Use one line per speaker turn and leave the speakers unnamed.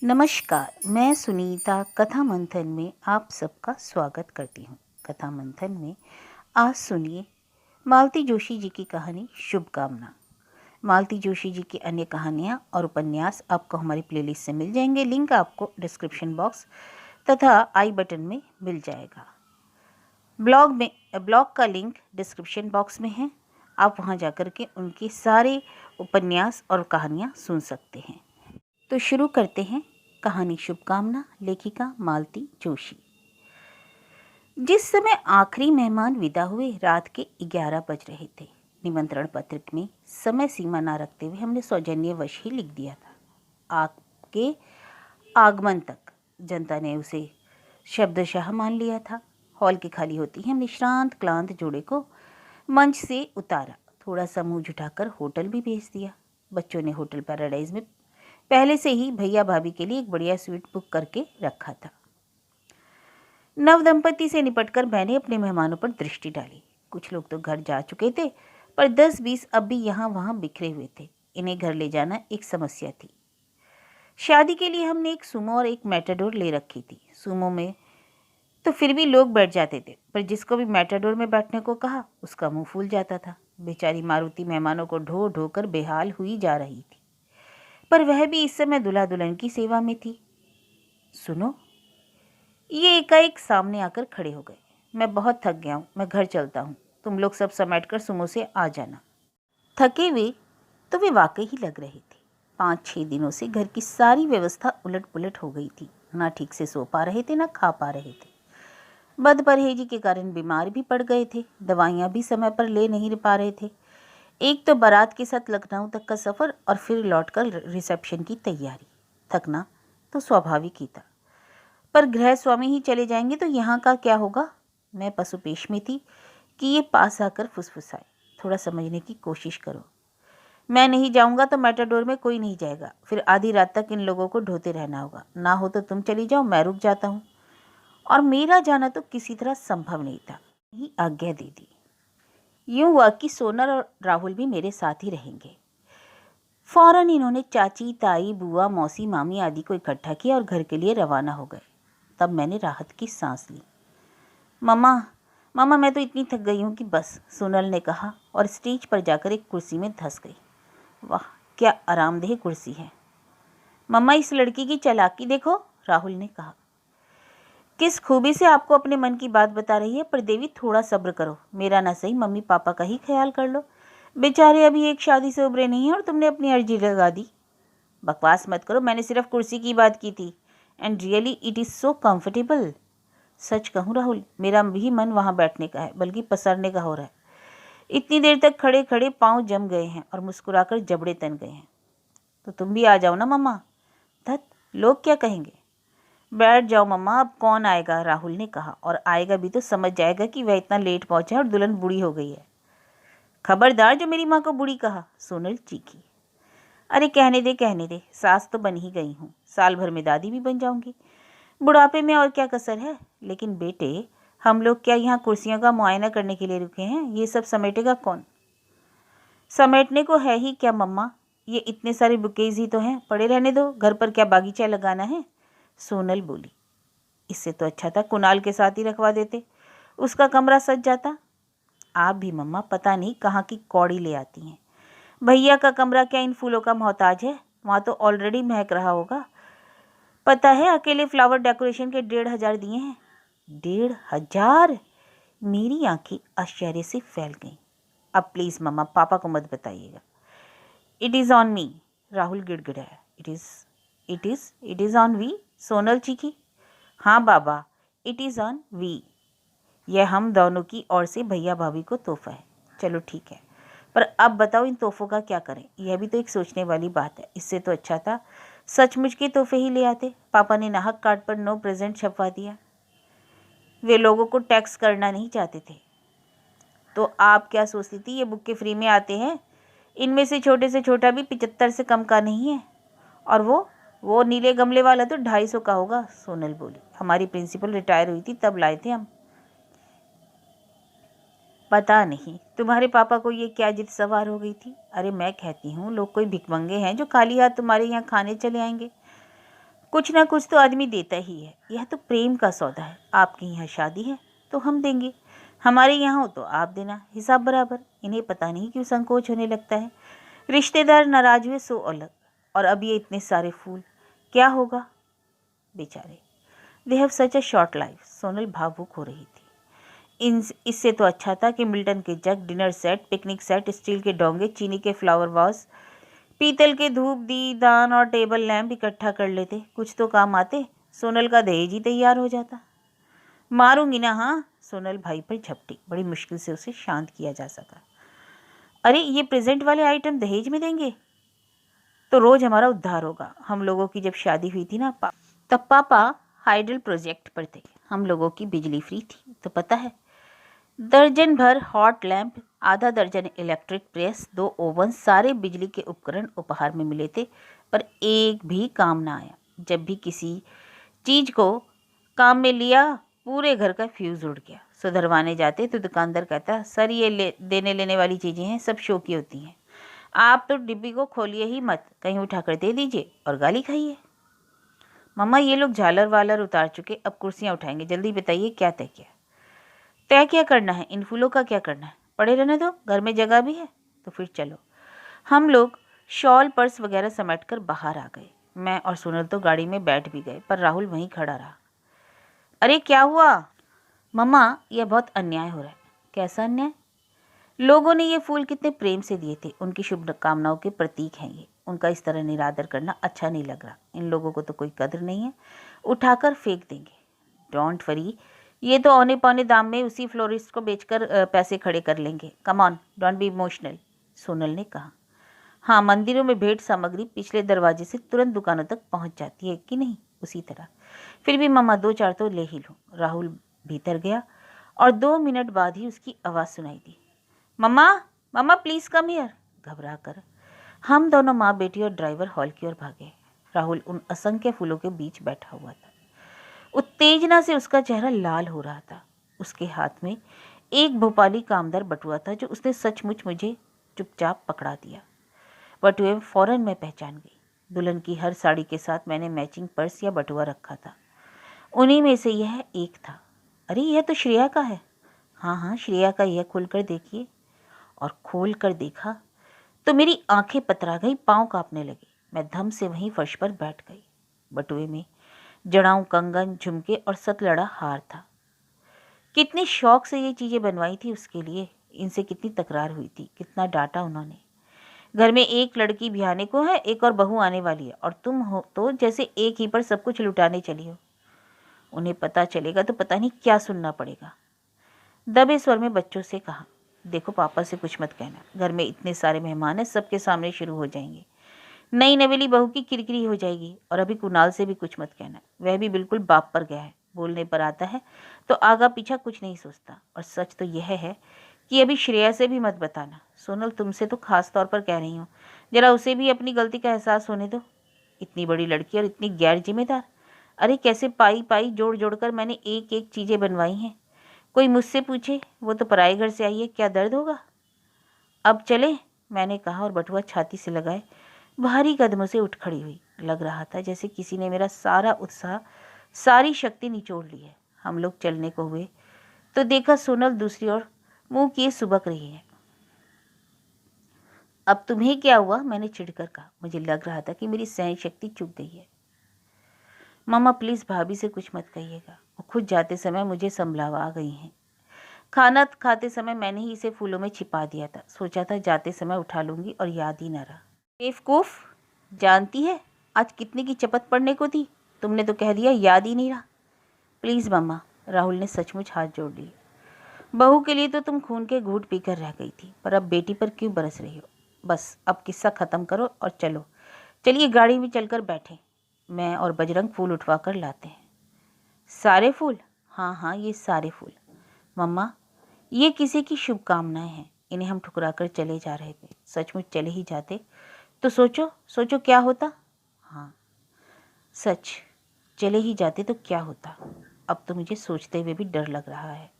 नमस्कार, मैं सुनीता कथा मंथन में आप सबका स्वागत करती हूँ। कथा मंथन में आज सुनिए मालती जोशी जी की कहानी शुभकामना। मालती जोशी जी की अन्य कहानियाँ और उपन्यास आपको हमारी प्लेलिस्ट से मिल जाएंगे। लिंक आपको डिस्क्रिप्शन बॉक्स तथा आई बटन में मिल जाएगा। ब्लॉग का लिंक डिस्क्रिप्शन बॉक्स में है। आप वहाँ जाकर के उनके सारे उपन्यास और कहानियाँ सुन सकते हैं। तो शुरू करते हैं कहानी शुभकामना, लेखिका मालती जोशी। जिस समय आखिरी मेहमान विदा हुए रात के 11 बज रहे थे। निमंत्रण पत्र में समय सीमा ना रखते हुए हमने सौजन्यवश ही लिख दिया था। आपके आगमन तक जनता ने उसे शब्दशः मान लिया था। हॉल के खाली होते ही हमने श्रांत क्लांत जोड़े को मंच से उतारा। थोड़ा सा मुंह झुकाकर होटल भी भेज दिया। बच्चों ने होटल पैराडाइज में पहले से ही भैया भाभी के लिए एक बढ़िया स्वीट बुक करके रखा था। नव दंपति से निपटकर मैंने अपने मेहमानों पर दृष्टि डाली। कुछ लोग तो घर जा चुके थे, पर 10-20 अब भी यहाँ वहाँ बिखरे हुए थे। इन्हें घर ले जाना एक समस्या थी। शादी के लिए हमने एक सुमो और एक मैटाडोर ले रखी थी। सुमो में तो फिर भी लोग बैठ जाते थे, पर जिसको भी मैटाडोर में बैठने को कहा उसका मुंह फूल जाता था। बेचारी मारुति मेहमानों को ढो ढो कर बेहाल हुई जा रही थी, पर वह भी इस समय दूल्हा दुल्हन की सेवा में थी। सुनो, ये एकाएक सामने आकर खड़े हो गए। मैं बहुत थक गया हूँ, मैं घर चलता हूँ। तुम लोग सब समेटकर सुमो से आ जाना। थके हुए तो वे वाकई ही लग रहे थे। 5-6 दिनों से घर की सारी व्यवस्था उलट पुलट हो गई थी। ना ठीक से सो पा रहे थे, ना खा पा रहे थे। बदपरहेजी के कारण बीमार भी पड़ गए थे। दवाइयाँ भी समय पर ले नहीं पा रहे थे। एक तो बारात के साथ लखनऊ तक का सफ़र और फिर लौटकर रिसेप्शन की तैयारी। थकना तो स्वाभाविक ही था, पर गृह स्वामी ही चले जाएंगे तो यहाँ का क्या होगा। मैं पशुपेश में थी कि ये पास आकर फुसफुसाए, थोड़ा समझने की कोशिश करो। मैं नहीं जाऊँगा तो मैटाडोर में कोई नहीं जाएगा। फिर आधी रात तक इन लोगों को ढोते रहना होगा। ना हो तो तुम चली जाओ, मैं रुक जाता हूँ। और मेरा जाना तो किसी तरह संभव नहीं था। ही आज्ञा दे दी। यूं हुआ कि सोनल और राहुल भी मेरे साथ ही रहेंगे। फौरन इन्होंने चाची, ताई, बुआ, मौसी, मामी आदि को इकट्ठा किया और घर के लिए रवाना हो गए। तब मैंने राहत की सांस ली। मम्मा मम्मा, मैं तो इतनी थक गई हूँ कि बस, सोनल ने कहा और स्टेज पर जाकर एक कुर्सी में धंस गई। वाह, क्या आरामदेह कुर्सी है। मम्मा, इस लड़की की चालाकी देखो, राहुल ने कहा। किस खूबी से आपको अपने मन की बात बता रही है, पर देवी थोड़ा सब्र करो। मेरा ना सही मम्मी पापा का ही ख्याल कर लो। बेचारे अभी एक शादी से उभरे नहीं हैं और तुमने अपनी अर्जी लगा दी। बकवास मत करो, मैंने सिर्फ कुर्सी की बात की थी। And really it is so comfortable. सच कहूँ राहुल, मेरा भी मन वहाँ बैठने का है, बल्कि पसरने का हो रहा है। इतनी देर तक खड़े खड़े पाँव जम गए हैं और मुस्कुराकर जबड़े तन गए हैं। तो तुम भी आ जाओ ना मम्मा। धत, लोग क्या कहेंगे। बैठ जाओ मम्मा, अब कौन आएगा, राहुल ने कहा। और आएगा भी तो समझ जाएगा कि वह इतना लेट पहुंचा है और दुल्हन बूढ़ी हो गई है। खबरदार जो मेरी माँ को बूढ़ी कहा, सोनल चीखी। अरे कहने दे, सास तो बन ही गई हूँ, साल भर में दादी भी बन जाऊंगी। बुढ़ापे में और क्या कसर है। लेकिन बेटे, हम लोग क्या यहाँ कुर्सियों का मुआयना करने के लिए रुके हैं? ये सब समेटेगा कौन? समेटने को है ही क्या मम्मा, ये इतने सारे बुकेज ही तो हैं, पड़े रहने दो। घर पर क्या बागीचा लगाना है? सोनल बोली। इससे तो अच्छा था कुणाल के साथ ही रखवा देते, उसका कमरा सज जाता। आप भी मम्मा पता नहीं कहाँ की कौड़ी ले आती हैं। भैया का कमरा क्या इन फूलों का मोहताज है? वहाँ तो ऑलरेडी महक रहा होगा। पता है, अकेले फ्लावर डेकोरेशन के 1,500 दिए हैं। 1,500? मेरी आंखें आश्चर्य से फैल गईं। अब प्लीज़ मम्मा, पापा को मत बताइएगा। It is on me, Rahul गिड़गिड़ाया। It is on we, Sonal चीखी। हाँ बाबा, इट इज़ ऑन वी। यह हम दोनों की ओर से भैया भाभी को तोहफा है। चलो ठीक है, पर अब बताओ इन तोहफों का क्या करें? यह भी तो एक सोचने वाली बात है। इससे तो अच्छा था सचमुच के तोहफे ही ले आते। पापा ने नाहक कार्ड पर नो प्रेजेंट छपवा दिया। वे लोगों को टैक्स करना नहीं चाहते थे। तो आप क्या सोचती थी ये बुक्के फ्री में आते हैं? इनमें से छोटा भी 75 से कम का नहीं है। और वो नीले गमले वाला तो 250 का होगा, सोनल बोली। हमारी प्रिंसिपल रिटायर हुई थी तब लाए थे हम। पता नहीं तुम्हारे पापा को ये क्या जिद सवार हो गई थी। अरे मैं कहती हूँ, लोग कोई भिखमंगे हैं जो खाली हाथ तुम्हारे यहाँ खाने चले आएंगे? कुछ ना कुछ तो आदमी देता ही है, यह तो प्रेम का सौदा है। आपके यहाँ शादी है तो हम देंगे, हमारे यहाँ हो तो आप देना, हिसाब बराबर। इन्हें पता नहीं क्यों संकोच होने लगता है। रिश्तेदार नाराज हुए सो अलग, और अब ये इतने सारे फूल, क्या होगा बेचारे। They have such a short life. Sonal भावुक हो रही थी। इससे तो अच्छा था कि मिल्टन के jug, dinner set, picnic set, steel के डोंगे, चीनी के फ्लावर वास, पीतल के धूप दीदान और टेबल लैंप इकट्ठा कर लेते, कुछ तो काम आते। सोनल का दहेज ही तैयार हो जाता। मारूंगी ना। हाँ, सोनल भाई पर झपटी। बड़ी मुश्किल से उसे शांत किया जा सका। अरे ये प्रेजेंट वाले आइटम दहेज में देंगे तो रोज हमारा उद्धार होगा। हम लोगों की जब शादी हुई थी ना, तब पापा हाइडल प्रोजेक्ट पर थे। हम लोगों की बिजली फ्री थी, तो पता है, दर्जन भर हॉट लैंप, आधा दर्जन इलेक्ट्रिक प्रेस, 2 ओवन, सारे बिजली के उपकरण उपहार में मिले थे, पर एक भी काम ना आया। जब भी किसी चीज को काम में लिया, पूरे घर का फ्यूज उड़ गया। सुधरवाने जाते तो दुकानदार कहता, सर ये देने लेने वाली चीजें हैं, सब शो की होती हैं, आप तो डिब्बी को खोलिए ही मत, कहीं उठाकर दे दीजिए और गाली खाइए। मम्मा ये लोग झालर वालर उतार चुके, अब कुर्सियां उठाएंगे, जल्दी बताइए क्या तय किया। तय क्या करना है, इन फूलों का क्या करना है, पड़े रहने दो, घर में जगह भी है। तो फिर चलो। हम लोग शॉल पर्स वगैरह समेट कर बाहर आ गए। मैं और सोनल तो गाड़ी में बैठ भी गए, पर राहुल वहीं खड़ा रहा। अरे क्या हुआ मम्मा, यह बहुत अन्याय हो रहा है। कैसा अन्याय? लोगों ने ये फूल कितने प्रेम से दिए थे, उनकी शुभकामनाओं के प्रतीक हैं ये। उनका इस तरह निरादर करना अच्छा नहीं लग रहा। इन लोगों को तो कोई कदर नहीं है, उठाकर फेंक देंगे। डोंट वरी, ये तो औने पौने दाम में उसी फ्लोरिस्ट को बेचकर पैसे खड़े कर लेंगे। Come on, don't be emotional, Sonal ने कहा। हाँ, मंदिरों में भेंट सामग्री पिछले दरवाजे से तुरंत दुकानों तक पहुंच जाती है कि नहीं, उसी तरह। फिर भी मम्मा 2-4 तो ले ही लो। राहुल भीतर गया और 2 मिनट बाद ही उसकी आवाज़ सुनाई दी, मम्मा, मम्मा प्लीज़ कम हियर। घबरा कर हम दोनों माँ बेटी और ड्राइवर हॉल की ओर भागे। राहुल उन असंख्य फूलों के बीच बैठा हुआ था। उत्तेजना से उसका चेहरा लाल हो रहा था। उसके हाथ में एक भोपाली कामदार बटुआ था, जो उसने सचमुच मुझे चुपचाप पकड़ा दिया। बटुए फौरन मैं पहचान गई। दुल्हन की हर साड़ी के साथ मैंने मैचिंग पर्स या बटुआ रखा था। उन्हीं में से यह एक था। अरे यह तो श्रेया का है। हाँ हाँ, श्रेया का, यह खुलकर देखिए। और खोल कर देखा तो मेरी आंखें पतरा गई, पांव कांपने लगे। मैं धम से वहीं फर्श पर बैठ गई। बटुए में जड़ाऊ कंगन, झुमके और सतलड़ा हार था। कितने शौक से ये चीज़ें बनवाई थी उसके लिए। इनसे कितनी तकरार हुई थी, कितना डांटा उन्होंने। घर में एक लड़की ब्याहने को है, एक और बहू आने वाली है, और तुम हो तो जैसे एक ही पर सब कुछ लुटाने चली हो। उन्हें पता चलेगा तो पता नहीं क्या सुनना पड़ेगा। दबे स्वर में बच्चों से कहा, देखो पापा से कुछ मत कहना, घर में इतने सारे मेहमान हैं, सबके सामने शुरू हो जाएंगे। नई नवेली बहू की किरकिरी हो जाएगी। और अभी कुणाल से भी कुछ मत कहना, वह भी बिल्कुल बाप पर गया है। बोलने पर आता है तो आगा पीछा कुछ नहीं सोचता। और सच तो यह है कि अभी श्रेया से भी मत बताना। सोनल, तुमसे तो खास तौर पर कह रही हूँ, जरा उसे भी अपनी गलती का एहसास होने दो। इतनी बड़ी लड़की और इतनी गैर जिम्मेदार। अरे कैसे पाई पाई जोड़ जोड़ कर मैंने एक एक चीज़ें बनवाई हैं। कोई मुझसे पूछे, वो तो पराए घर से आई है, क्या दर्द होगा। अब चले, मैंने कहा, और बटुआ छाती से लगाए भारी कदमों से उठ खड़ी हुई। लग रहा था जैसे किसी ने मेरा सारा उत्साह, सारी शक्ति निचोड़ ली है। हम लोग चलने को हुए तो देखा सोनल दूसरी ओर मुंह किए सुबक रही है। अब तुम्हें क्या हुआ, मैंने चिढ़कर कहा। मुझे लग रहा था कि मेरी सहन शक्ति चुक गई है। मम्मा प्लीज़ भाभी से कुछ मत कहिएगा, वो खुद जाते समय मुझे संभलावा आ गई हैं। खाना खाते समय मैंने ही इसे फूलों में छिपा दिया था, सोचा था जाते समय उठा लूँगी और याद ही न रहा। बेवकूफ़, जानती है आज कितने की चपत पड़ने को थी, तुमने तो कह दिया याद ही नहीं रहा। प्लीज़ मम्मा, राहुल ने सचमुच हाथ जोड़ लिए। बहू के लिए तो तुम खून के घूंट पीकर रह गई थी, पर अब बेटी पर क्यों बरस रही हो। बस अब किस्सा ख़त्म करो और चलो। चलिए गाड़ी में चलकर बैठें, मैं और बजरंग फूल उठवा कर लाते हैं। सारे फूल? हाँ हाँ, ये सारे फूल। मम्मा, ये किसी की शुभकामनाएं हैं, इन्हें हम ठुकरा कर चले जा रहे थे। सचमुच चले ही जाते तो सोचो सोचो क्या होता। हाँ सच, चले ही जाते तो क्या होता। अब तो मुझे सोचते हुए भी डर लग रहा है।